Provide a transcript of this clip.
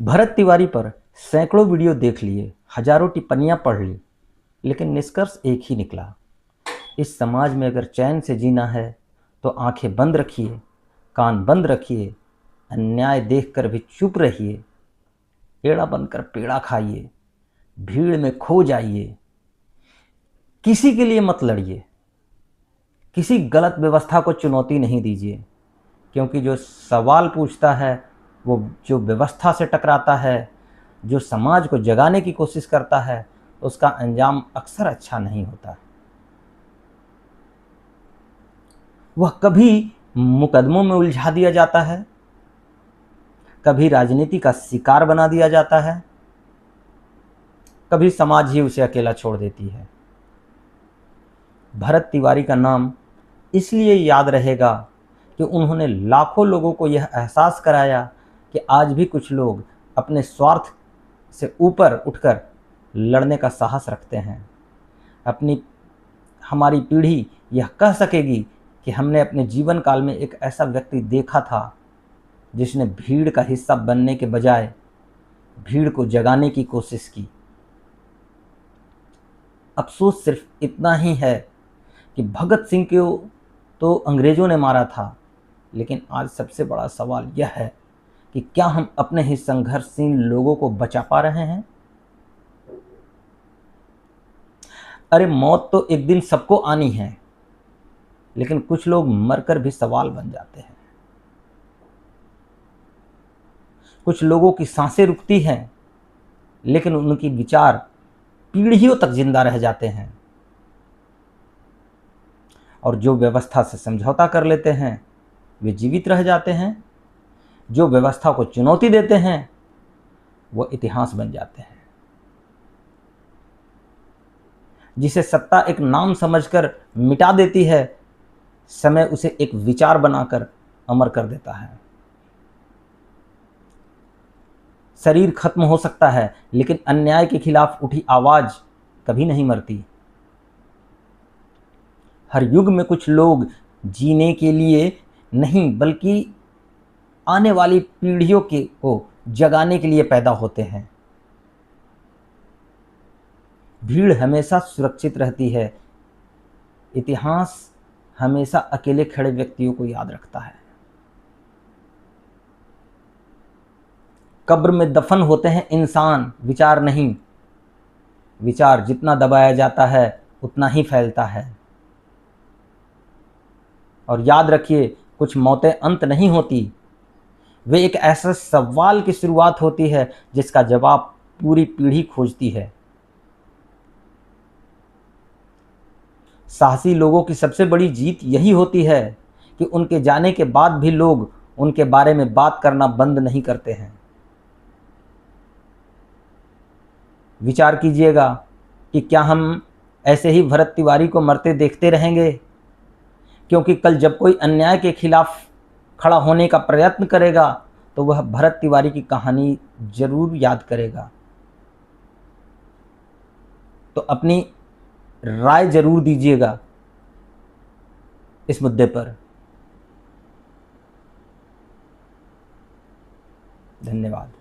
भरत तिवारी पर सैकड़ों वीडियो देख लिए, हजारों टिप्पणियां पढ़ ली, लेकिन निष्कर्ष एक ही निकला। इस समाज में अगर चैन से जीना है तो आंखें बंद रखिए, कान बंद रखिए, अन्याय देखकर भी चुप रहिए, पेड़ा बनकर पेड़ा खाइए, भीड़ में खो जाइए, किसी के लिए मत लड़िए, किसी गलत व्यवस्था को चुनौती नहीं दीजिए, क्योंकि जो सवाल पूछता है, वो जो व्यवस्था से टकराता है, जो समाज को जगाने की कोशिश करता है, उसका अंजाम अक्सर अच्छा नहीं होता। वह कभी मुकदमों में उलझा दिया जाता है, कभी राजनीति का शिकार बना दिया जाता है, कभी समाज ही उसे अकेला छोड़ देती है। भरत तिवारी का नाम इसलिए याद रहेगा कि उन्होंने लाखों लोगों को यह एहसास कराया कि आज भी कुछ लोग अपने स्वार्थ से ऊपर उठकर लड़ने का साहस रखते हैं। हमारी पीढ़ी यह कह सकेगी कि हमने अपने जीवन काल में एक ऐसा व्यक्ति देखा था जिसने भीड़ का हिस्सा बनने के बजाय भीड़ को जगाने की कोशिश की। अफसोस सिर्फ इतना ही है कि भगत सिंह को तो अंग्रेज़ों ने मारा था, लेकिन आज सबसे बड़ा सवाल यह है कि क्या हम अपने ही संघर्षशील लोगों को बचा पा रहे हैं? अरे मौत तो एक दिन सबको आनी है, लेकिन कुछ लोग मरकर भी सवाल बन जाते हैं। कुछ लोगों की सांसें रुकती हैं, लेकिन उनकी विचार पीढ़ियों तक जिंदा रह जाते हैं। और जो व्यवस्था से समझौता कर लेते हैं, वे जीवित रह जाते हैं। जो व्यवस्था को चुनौती देते हैं, वो इतिहास बन जाते हैं। जिसे सत्ता एक नाम समझकर मिटा देती है, समय उसे एक विचार बनाकर अमर कर देता है। शरीर खत्म हो सकता है, लेकिन अन्याय के खिलाफ उठी आवाज कभी नहीं मरती। हर युग में कुछ लोग जीने के लिए नहीं, बल्कि आने वाली पीढ़ियों को जगाने के लिए पैदा होते हैं। भीड़ हमेशा सुरक्षित रहती है, इतिहास हमेशा अकेले खड़े व्यक्तियों को याद रखता है। कब्र में दफन होते हैं इंसान, विचार नहीं। विचार जितना दबाया जाता है उतना ही फैलता है। और याद रखिए, कुछ मौतें अंत नहीं होती, वे एक ऐसे सवाल की शुरुआत होती है जिसका जवाब पूरी पीढ़ी खोजती है। साहसी लोगों की सबसे बड़ी जीत यही होती है कि उनके जाने के बाद भी लोग उनके बारे में बात करना बंद नहीं करते हैं। विचार कीजिएगा कि क्या हम ऐसे ही भरत तिवारी को मरते देखते रहेंगे? क्योंकि कल जब कोई अन्याय के खिलाफ खड़ा होने का प्रयत्न करेगा तो वह भरत तिवारी की कहानी जरूर याद करेगा। तो अपनी राय जरूर दीजिएगा इस मुद्दे पर। धन्यवाद।